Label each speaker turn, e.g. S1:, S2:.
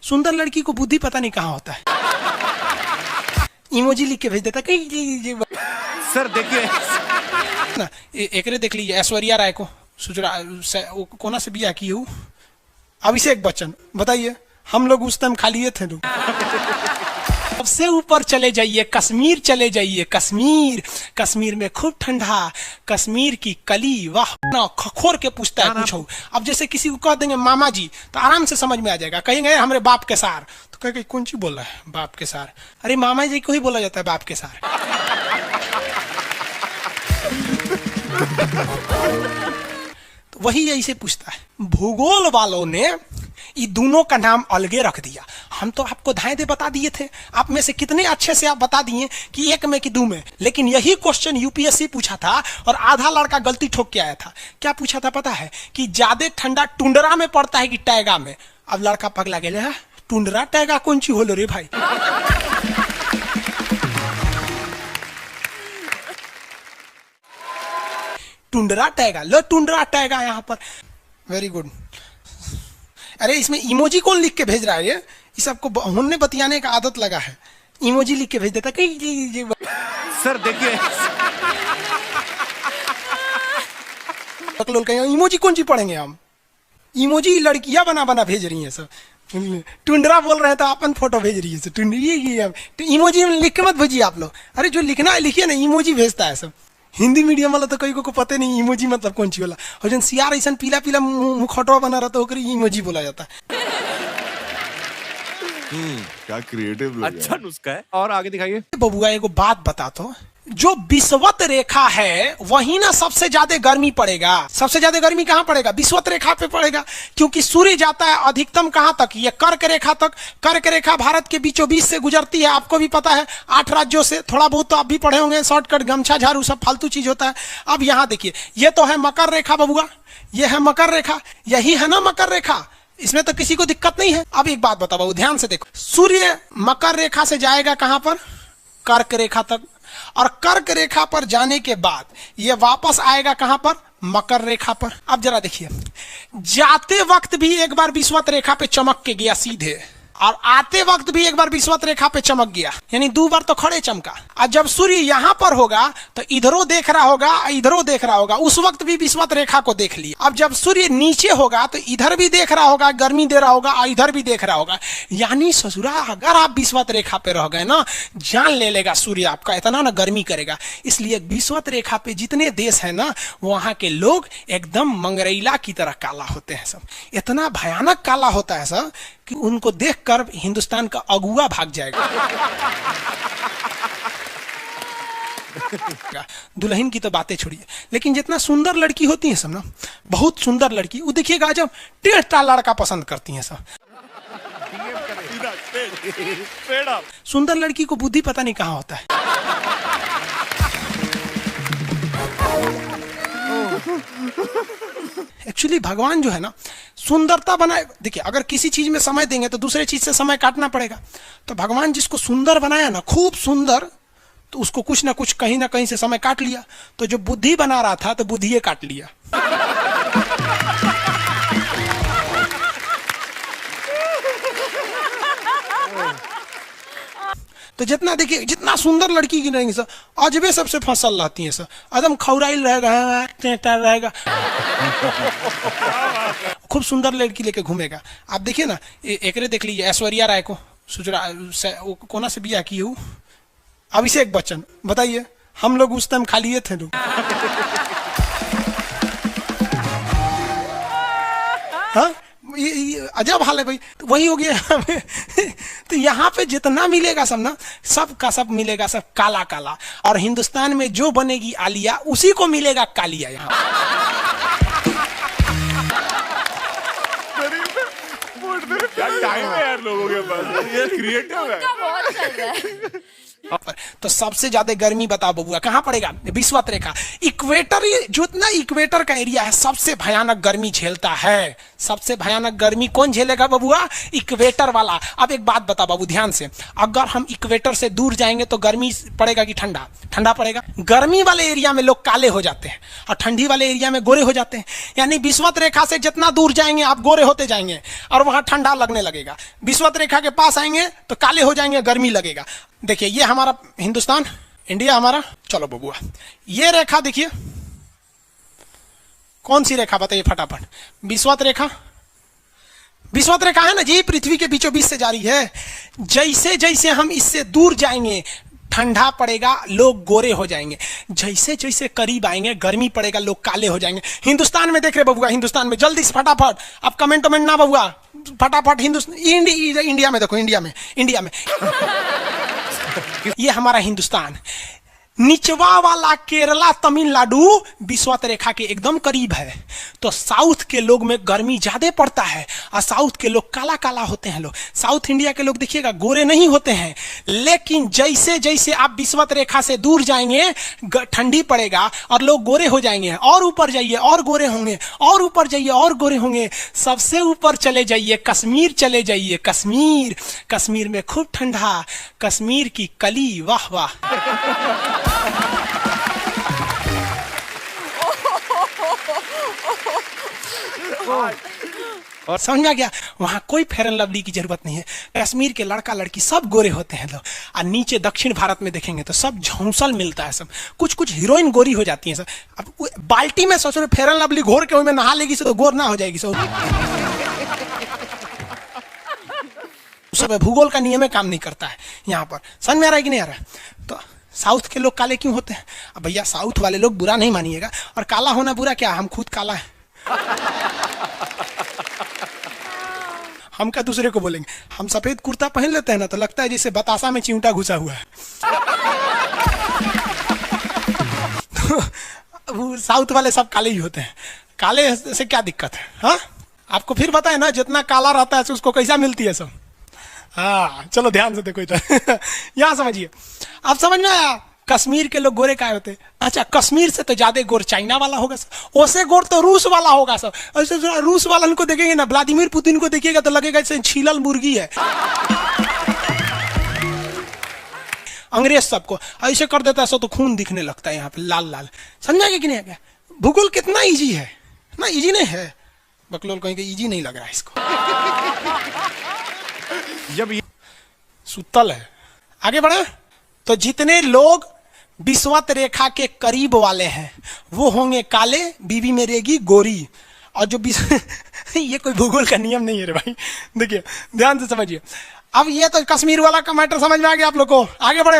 S1: सुंदर लड़की को बुद्धि पता नहीं कहाँ होता है। इमोजी लिख के भेज देता कहीं।
S2: सर देखिए
S1: ना एकरे देख लीजिए, ऐश्वर्या राय को कोना से बिया की हूँ, अभिषेक बच्चन, बताइए हम लोग उस टाइम खा लिए थे लोग। सबसे ऊपर चले जाइए, कश्मीर चले जाइए। कश्मीर, कश्मीर में खूब ठंडा, कश्मीर की कली, वाह ना खखोर के पूछता है पूछो। अब जैसे किसी को कह देंगे मामा जी तो आराम से समझ में आ जाएगा। कहेंगे हमारे बाप के सार, तो कहेंगे कौन सी बोल रहा है बाप के सार? अरे मामा जी को ही बोला जाता है बाप के सार। तो वही ऐसे पूछता है। भूगोल वालों ने ये दोनों का नाम अलगे रख दिया। हम तो आपको धाए दे बता दिए थे, आप में से कितने अच्छे से आप बता दिए कि एक में कि दो में, लेकिन यही क्वेश्चन यूपीएससी पूछा था और आधा लड़का गलती ठोक के आया था। क्या पूछा था पता है? कि ज्यादा ठंडा टुंड्रा में पड़ता है कि टैगा में। अब लड़का पगला गया, टुंड्रा टैगा कौन सी होलो रे भाई? टुंड्रा टैगा, लो टुंड्रा टैगा यहाँ पर। Very good. अरे इसमें इमोजी कौन लिख के भेज रहा है? ये इस सबको हमने बतियाने का आदत लगा है, इमोजी लिख के भेज देता कहीं।
S2: सर देखिए
S1: इमोजी कौन सी पढ़ेंगे हम? इमोजी लड़कियां बना बना भेज रही हैं सब। टुंड्रा बोल रहे हैं तो अपन फोटो भेज रही है। इमोजी लिख के मत भेजिए आप लोग। अरे जो लिखना है लिखिए ना, इमोजी भेजता है सब। हिंदी मीडियम वाला तो कई को पता नहीं इमोजी मतलब कौन सी वाला। और जन सियार ऐसा पीला पीला मुखौटवा बना रहा तो इमोजी बोला जाता है।
S3: क्या क्रिएटिव,
S2: अच्छा नुस्खा है। और आगे दिखाइए।
S1: बबुआ एगो बात बता तो, जो विषुवत रेखा है वही ना सबसे ज्यादा गर्मी पड़ेगा। सबसे ज्यादा गर्मी कहाँ पड़ेगा? विषुवत रेखा पे पड़ेगा, क्योंकि सूर्य जाता है अधिकतम कहाँ तक? ये कर्क रेखा तक। कर्क रेखा भारत के बीचों बीच से गुजरती है, आपको भी पता है, 8 राज्यों से। थोड़ा बहुत तो आप भी पढ़े होंगे, शॉर्टकट गमछा झाड़ू सब फालतू चीज होता है। अब यहाँ देखिए, ये तो है मकर रेखा बबुआ, ये है मकर रेखा, यही है ना मकर रेखा, इसमें तो किसी को दिक्कत नहीं है। अब एक बात बताओ, ध्यान से देखो, सूर्य मकर रेखा से जाएगा कहां पर? कर्क रेखा तक, और कर्क रेखा पर जाने के बाद ये वापस आएगा कहां पर? मकर रेखा पर। अब जरा देखिए, जाते वक्त भी एक बार विषुवत रेखा पे चमक के गया सीधे, और आते वक्त भी एक बार विषुवत रेखा पे चमक गया, यानी 2 बार तो खड़े चमका। और जब सूर्य यहां पर होगा तो इधरों देख रहा होगा, इधरों देख रहा होगा, उस वक्त भी विषुवत रेखा को देख लिया। अब जब सूर्य नीचे होगा तो इधर भी देख रहा होगा, गर्मी दे रहा होगा, और इधर भी देख रहा होगा। यानी ससुरा अगर आप विषुवत रेखा पे रह गए ना, जान ले लेगा सूर्य आपका, इतना ना गर्मी करेगा। इसलिए विषुवत रेखा पे जितने देश है ना, वहां के लोग एकदम मंगरैला की तरह काला होते हैं सब। इतना भयानक काला होता है सब कि उनको देखकर हिंदुस्तान का अगुआ भाग जाएगा। दुल्हन की तो बातें छोड़िए, लेकिन जितना सुंदर लड़की होती है सब ना, बहुत सुंदर लड़की, वो देखिएगा जब टेढ़ा लड़का पसंद करती है सब। सुंदर लड़की को बुद्धि पता नहीं कहाँ होता है। एक्चुअली भगवान जो है ना, सुंदरता बनाए। देखिए, अगर किसी चीज में समय देंगे तो दूसरे चीज से समय काटना पड़ेगा। तो भगवान जिसको सुंदर बनाया ना, खूब सुंदर, तो उसको कुछ ना कुछ कहीं ना कहीं से समय काट लिया। तो जो बुद्धि बना रहा था तो बुद्धिये काट लिया। तो जितना देखिए, जितना सुंदर लड़की की रहेंगी सर, अजबे सबसे फसल रहती है सर, एकदम खौराइल रहेगा, खूब सुंदर लड़की लेके घूमेगा। आप देखिए ना, एकरे देख लीजिए, ऐश्वर्या राय को कोना से बिया की हूँ, अभिषेक बच्चन, बताइए हम लोग उस टाइम खा लिए थे लोग। हाँ, अजब हाल है भाई। तो वही हो गया। तो यहाँ पे जितना मिलेगा सब ना, सब का सब मिलेगा सब काला काला। और हिंदुस्तान में जो बनेगी आलिया, उसी को मिलेगा कालिया। यहाँ
S2: टाइम है यार लोगों के पास, ये क्रिएटिव है।
S1: तो सबसे ज्यादा गर्मी बताओ बबुआ कहां पड़ेगा? विषुवत रेखा, इक्वेटर। जितना इक्वेटर का एरिया है सबसे भयानक गर्मी झेलता है। सबसे भयानक गर्मी कौन झेलेगा बबुआ? इक्वेटर वाला। अब एक बात बता बाबू ध्यान से, अगर हम इक्वेटर से दूर जाएंगे तो गर्मी पड़ेगा कि ठंडा? ठंडा पड़ेगा। गर्मी वाले एरिया में लोग काले हो जाते हैं और ठंडी वाले एरिया में गोरे हो जाते हैं। यानी विषुवत रेखा से जितना दूर जाएंगे आप गोरे होते जाएंगे और वहां ठंडा लगने लगेगा। विषुवत रेखा के पास आएंगे तो काले हो जाएंगे, गर्मी लगेगा। देखिए ये हमारा हिंदुस्तान, इंडिया हमारा। चलो बबुआ, ये रेखा देखिए, कौन सी रेखा बताइए फटाफट? विषुवत रेखा। विषुवत रेखा है ना जी, पृथ्वी के बीचों बीच से जा रही है। जैसे जैसे हम इससे दूर जाएंगे ठंडा पड़ेगा, लोग गोरे हो जाएंगे। जैसे जैसे करीब आएंगे गर्मी पड़ेगा, लोग काले हो जाएंगे। हिंदुस्तान में देख रहे बबुआ, हिंदुस्तान में जल्दी से फटाफट, अब कमेंट वमेंट ना बबुआ, फटाफट हिंदुस्तान, इंडिया में देखो, इंडिया में ये हमारा हिंदुस्तान। निचवा वाला केरला, तमिलनाडु विषुवत रेखा के एकदम करीब है। तो साउथ के लोग में गर्मी ज्यादा पड़ता है और साउथ के लोग काला काला होते हैं। लोग साउथ इंडिया के लोग देखिएगा गोरे नहीं होते हैं। लेकिन जैसे जैसे आप विषुवत रेखा से दूर जाएंगे ठंडी पड़ेगा और लोग गोरे हो जाएंगे। और ऊपर जाइए और गोरे होंगे, और ऊपर जाइए और गोरे होंगे। सबसे ऊपर चले जाइए, कश्मीर चले जाइए। कश्मीर, कश्मीर में खूब ठंडा, कश्मीर की कली, वाह वाह। और समझ में आ गया, वहां कोई फेयर एंड लवली की जरूरत नहीं है। कश्मीर के लड़का लड़की सब गोरे होते हैं लोग। और नीचे दक्षिण भारत में देखेंगे तो सब झौंसल मिलता है, सब कुछ कुछ हीरोइन गोरी हो जाती हैं सब। अब बाल्टी में सोच रहे फेयर एंड लवली घोर के उसमें नहा लेगी तो गोर ना हो जाएगी सब। सब भूगोल का नियम काम नहीं करता है यहाँ पर। समझ में आ रहा है कि नहीं आ रहा है? तो साउथ के लोग काले क्यों होते हैं? अब भैया साउथ वाले लोग बुरा नहीं मानिएगा, और काला होना बुरा क्या, हम खुद काला है। हम क्या दूसरे को बोलेंगे? हम सफेद कुर्ता पहन लेते हैं ना तो लगता है जैसे बतासा में चिमटा घुसा हुआ है। तो साउथ वाले सब काले ही होते हैं। काले से क्या दिक्कत है? हाँ, आपको फिर बताए ना, जितना काला रहता है उसको कैसा मिलती है सब। हाँ चलो ध्यान से देखो इधर। यहाँ समझिए, अब समझ में आया कश्मीर के लोग गोरे काय होते? अच्छा, कश्मीर से तो ज्यादा गोर चाइना वाला होगा सब, ओसे गोर तो रूस वाला होगा सब। ऐसे रूस वाला को देखेंगे ना, व्लादिमीर पुतिन को देखिएगा तो लगेगा जैसे छीलल मुर्गी है। अंग्रेज सबको ऐसे कर देता है सब तो खून दिखने लगता है यहाँ पे लाल लाल। समझा कि नहीं? भूगोल कितना इजी है ना? इजी नहीं है, बकलोल कहेंगे इजी नहीं लग रहा है इसको। जब ये सुतल है, आगे बढ़े तो जितने लोग विषुवत रेखा के करीब वाले हैं वो होंगे काले, बीवी में रहेगी गोरी। और जो ये कोई भूगोल का नियम नहीं है रे भाई, देखिए ध्यान से समझिए। अब ये तो कश्मीर वाला का मैटर समझ में आ गया आप लोग को। आगे बढ़े,